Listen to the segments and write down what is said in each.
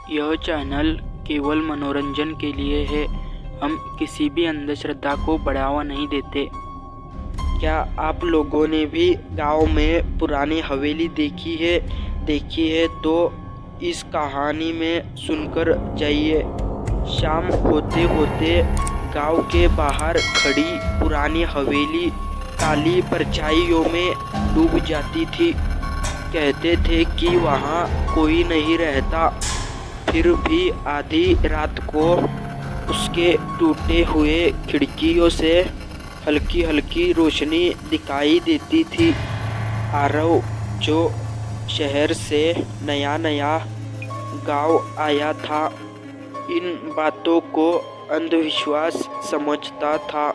यह चैनल केवल मनोरंजन के लिए है। हम किसी भी अंधश्रद्धा को बढ़ावा नहीं देते। क्या आप लोगों ने भी गांव में पुरानी हवेली देखी है तो इस कहानी में सुनकर जाइए। शाम होते होते गांव के बाहर खड़ी पुरानी हवेली काली परछाइयों में डूब जाती थी। कहते थे कि वहाँ कोई नहीं रहता, फिर भी आधी रात को उसके टूटे हुए खिड़कियों से हल्की हल्की रोशनी दिखाई देती थी। आरव, जो शहर से नया नया गांव आया था, इन बातों को अंधविश्वास समझता था।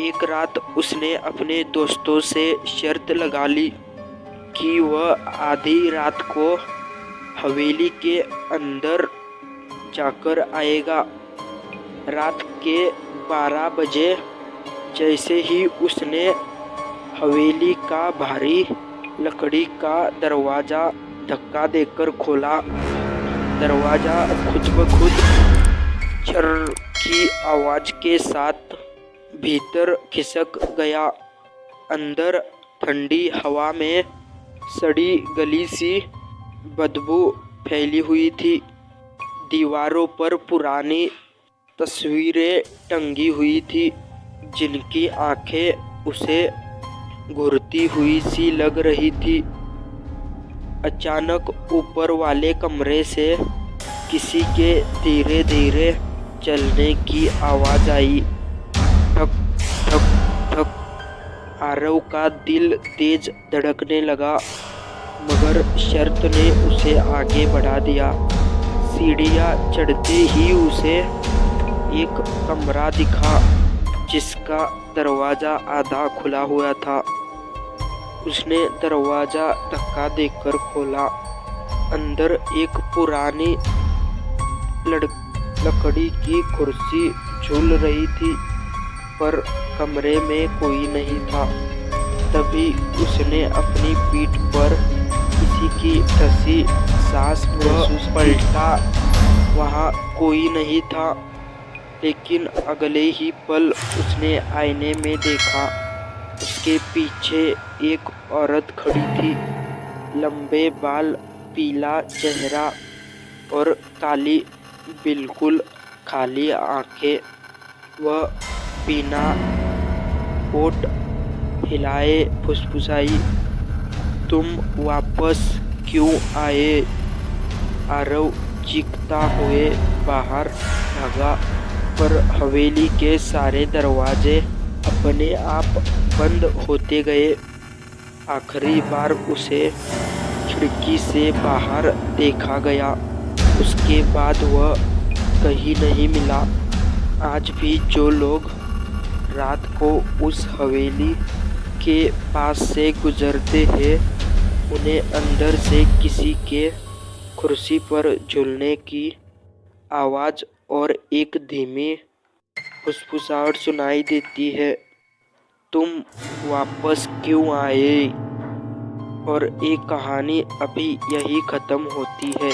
एक रात उसने अपने दोस्तों से शर्त लगा ली कि वह आधी रात को हवेली के अंदर जाकर आएगा। रात के 12 बजे जैसे ही उसने हवेली का भारी लकड़ी का दरवाज़ा धक्का देकर खोला, दरवाज़ा खुद ब खुद चर की आवाज़ के साथ भीतर खिसक गया। अंदर ठंडी हवा में सड़ी गली सी बदबू फैली हुई थी। दीवारों पर पुरानी तस्वीरें टंगी हुई थी, जिनकी आंखें उसे घूरती हुई सी लग रही थी। अचानक ऊपर वाले कमरे से किसी के धीरे धीरे चलने की आवाज़ आई। ठक ठक ठक। आरव का दिल तेज धड़कने लगा, मगर शर्त ने उसे आगे बढ़ा दिया। सीढ़ियाँ चढ़ते ही उसे एक कमरा दिखा, जिसका दरवाज़ा आधा खुला हुआ था। उसने दरवाज़ा धक्का देकर खोला। अंदर एक पुरानी लकड़ी की कुर्सी झूल रही थी, पर कमरे में कोई नहीं था। तभी उसने अपनी पीठ पर किसी की फंसी सांस महसूस पलटा। वहाँ कोई नहीं था, लेकिन अगले ही पल उसने आईने में देखा। उसके पीछे एक औरत खड़ी थी। लंबे बाल, पीला चेहरा और काली बिल्कुल खाली आंखें। वह बिना होठ हिलाए फुसफुसाई, तुम वापस क्यों आए? आरव चीखता हुए बाहर भागा, पर हवेली के सारे दरवाजे अपने आप बंद होते गए। आखिरी बार उसे खिड़की से बाहर देखा गया, उसके बाद वह कहीं नहीं मिला। आज भी जो लोग रात को उस हवेली के पास से गुजरते हैं, उन्हें अंदर से किसी के कुर्सी पर झूलने की आवाज़ और एक धीमी फुसफुसाहट सुनाई देती है, तुम वापस क्यों आए? और एक कहानी अभी यही ख़त्म होती है।